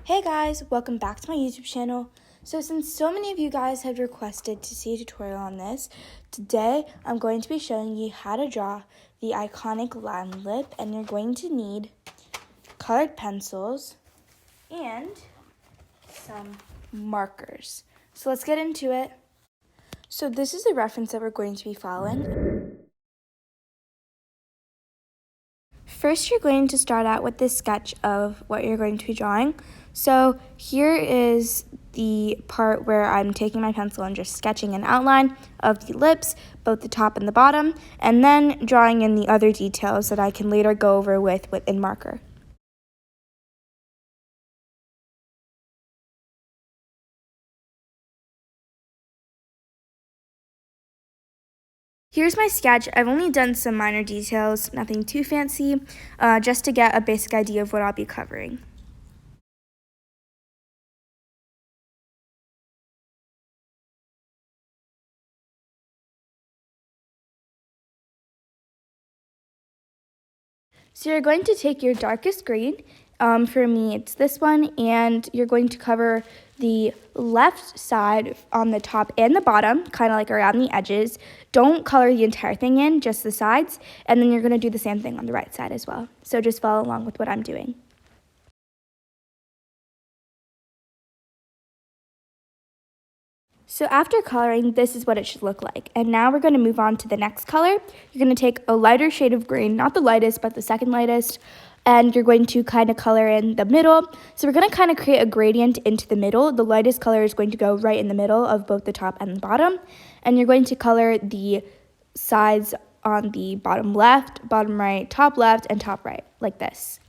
Hey guys, welcome back to my YouTube channel. So since so many of you guys have requested to see a tutorial on this, today I'm going to be showing you how to draw the iconic lime lip, and you're going to need colored pencils and some markers. So let's get into it. So this is the reference that we're going to be following. First, you're going to start out with this sketch of what you're going to be drawing. So here is the part where I'm taking my pencil and just sketching an outline of the lips, both the top and the bottom, and then drawing in the other details that I can later go over with in marker. Here's my sketch. I've only done some minor details, nothing too fancy, just to get a basic idea of what I'll be covering. So you're going to take your darkest green, for me it's this one, and you're going to cover the left side on the top and the bottom, kind of like around the edges. Don't color the entire thing in, just the sides, and then you're going to do the same thing on the right side as well. So just follow along with what I'm doing. So after coloring, this is what it should look like. And now we're going to move on to the next color. You're going to take a lighter shade of green, not the lightest, but the second lightest, and you're going to kind of color in the middle. So we're going to kind of create a gradient into the middle. The lightest color is going to go right in the middle of both the top and the bottom. And you're going to color the sides on the bottom left, bottom right, top left, and top right, like this.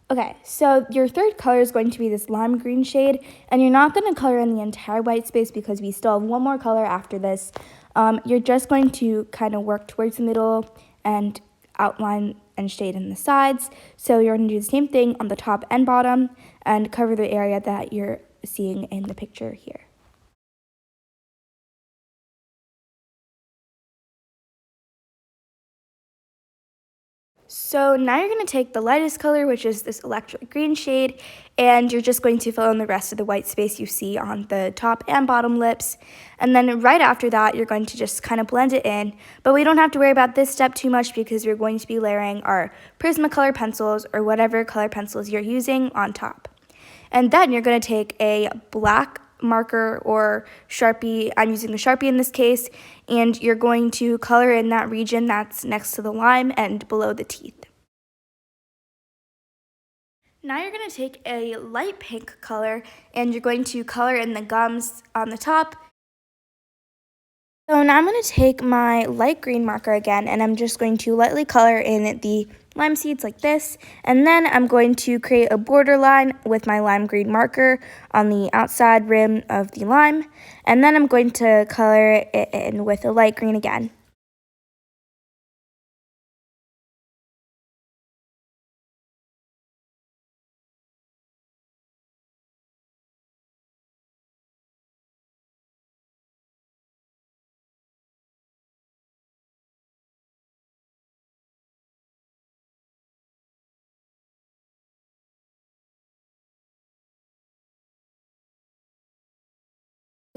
Okay, so your third color is going to be this lime green shade, and you're not going to color in the entire white space because we still have one more color after this. You're just going to kind of work towards the middle and outline and shade in the sides. So you're going to do the same thing on the top and bottom and cover the area that you're seeing in the picture here. So now you're going to take the lightest color, which is this electric green shade, and you're just going to fill in the rest of the white space you see on the top and bottom lips. And then right after that, you're going to just kind of blend it in. But we don't have to worry about this step too much because we're going to be layering our Prismacolor pencils or whatever color pencils you're using on top. And then you're going to take a black marker or Sharpie, I'm using the Sharpie in this case, and you're going to color in that region that's next to the lime and below the teeth. Now you're going to take a light pink color and you're going to color in the gums on the top. So now I'm going to take my light green marker again, and I'm just going to lightly color in the lime seeds like this, and then I'm going to create a border line with my lime green marker on the outside rim of the lime, and then I'm going to color it in with a light green again.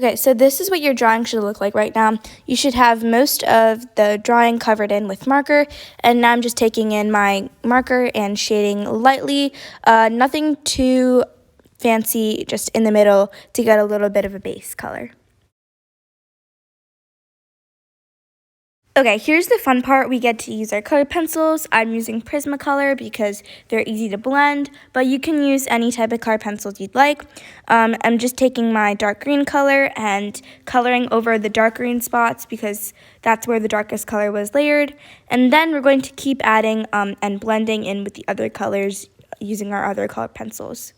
Okay, so this is what your drawing should look like right now. You should have most of the drawing covered in with marker, and now I'm just taking in my marker and shading lightly, nothing too fancy, just in the middle to get a little bit of a base color. Okay, here's the fun part. We get to use our colored pencils. I'm using Prismacolor because they're easy to blend, but you can use any type of colored pencils you'd like. I'm just taking my dark green color and coloring over the dark green spots because that's where the darkest color was layered. And then we're going to keep adding and blending in with the other colors using our other colored pencils.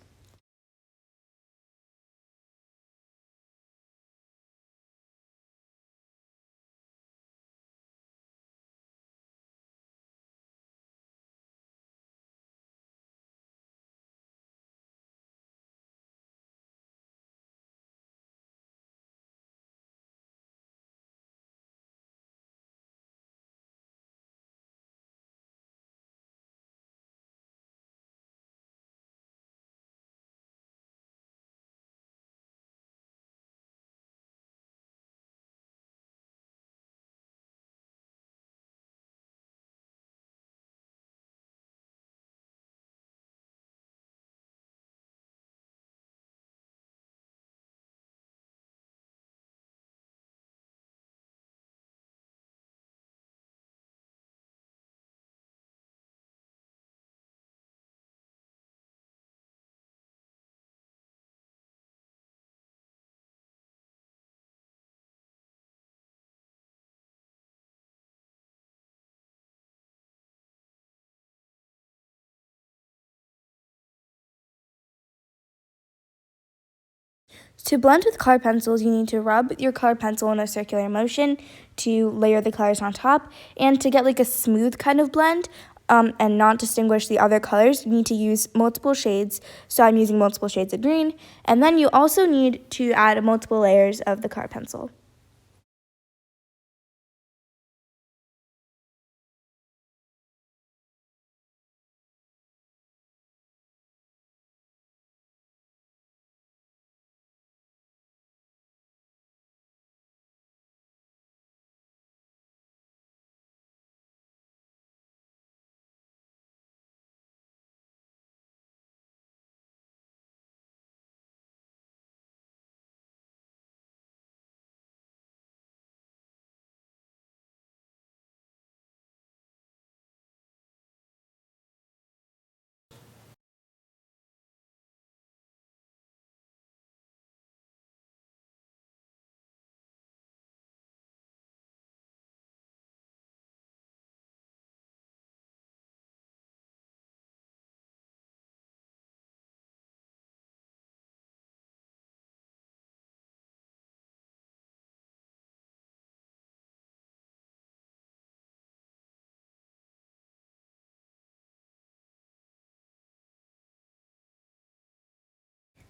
To blend with colored pencils, you need to rub your colored pencil in a circular motion to layer the colors on top. And to get like a smooth kind of blend and not distinguish the other colors, you need to use multiple shades. So I'm using multiple shades of green. And then you also need to add multiple layers of the colored pencil.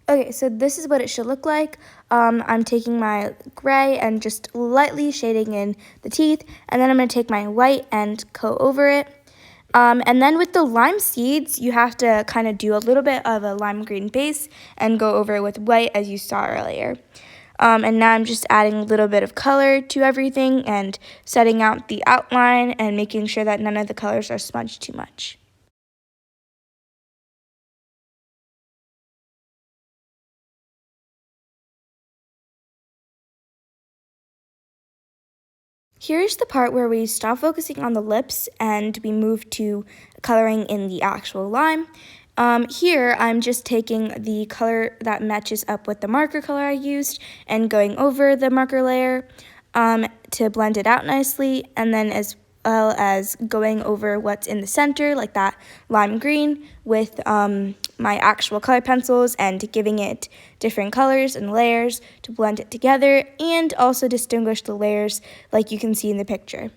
Okay, so this is what it should look like. I'm taking my gray and just lightly shading in the teeth, and then I'm going to take my white and go over it. And then with the lime seeds, you have to kind of do a little bit of a lime green base and go over it with white as you saw earlier. And now I'm just adding a little bit of color to everything and setting out the outline and making sure that none of the colors are smudged too much. Here's the part where we stop focusing on the lips and we move to coloring in the actual lime. Here, I'm just taking the color that matches up with the marker color I used and going over the marker layer to blend it out nicely, and then as well as going over what's in the center, like that lime green, with my actual color pencils and giving it different colors and layers to blend it together and also distinguish the layers like you can see in the picture.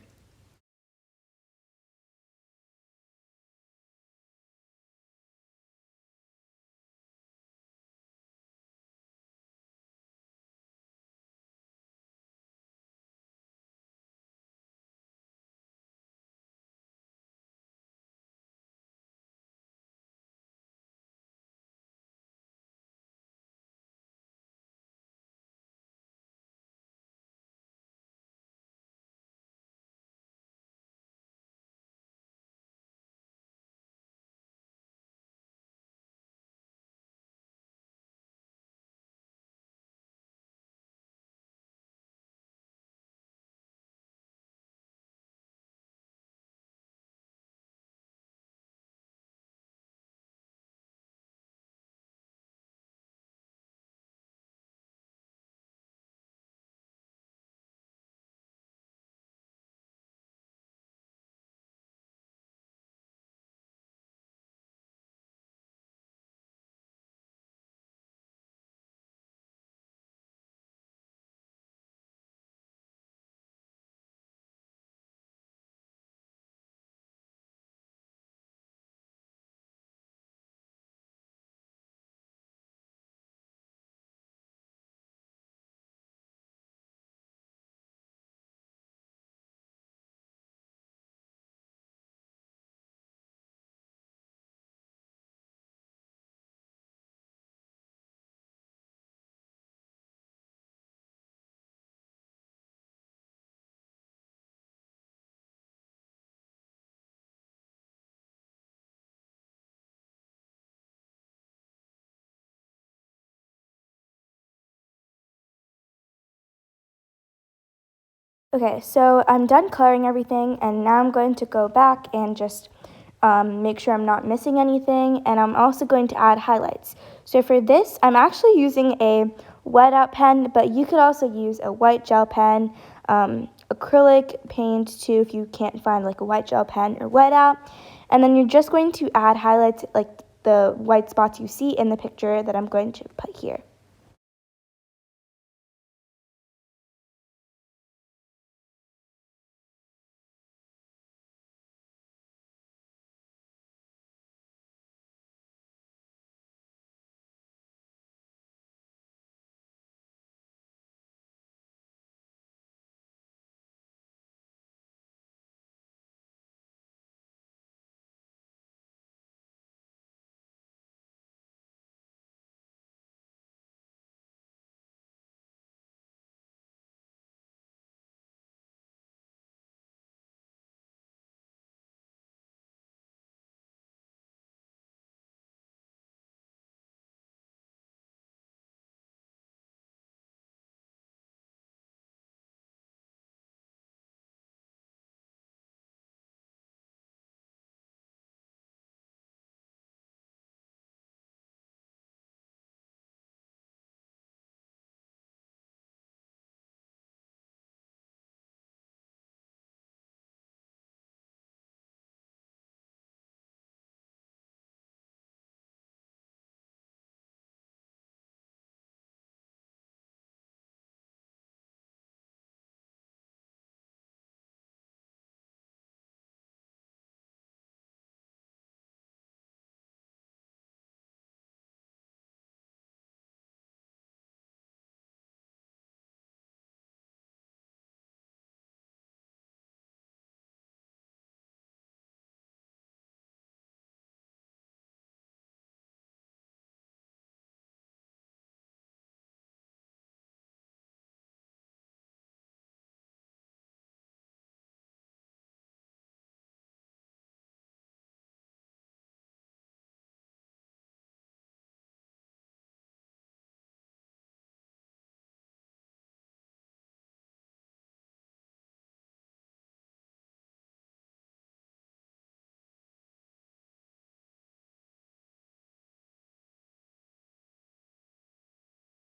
Okay, so I'm done coloring everything, and now I'm going to go back and just make sure I'm not missing anything, and I'm also going to add highlights. So for this, I'm actually using a wet out pen, but you could also use a white gel pen, acrylic paint too if you can't find like a white gel pen or wet out. And then you're just going to add highlights like the white spots you see in the picture that I'm going to put here.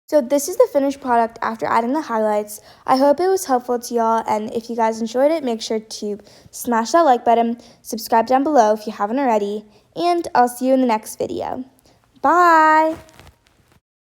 So this is the finished product after adding the highlights. I hope it was helpful to y'all, and if you guys enjoyed it, make sure to smash that like button, subscribe down below if you haven't already, and I'll see you in the next video. Bye!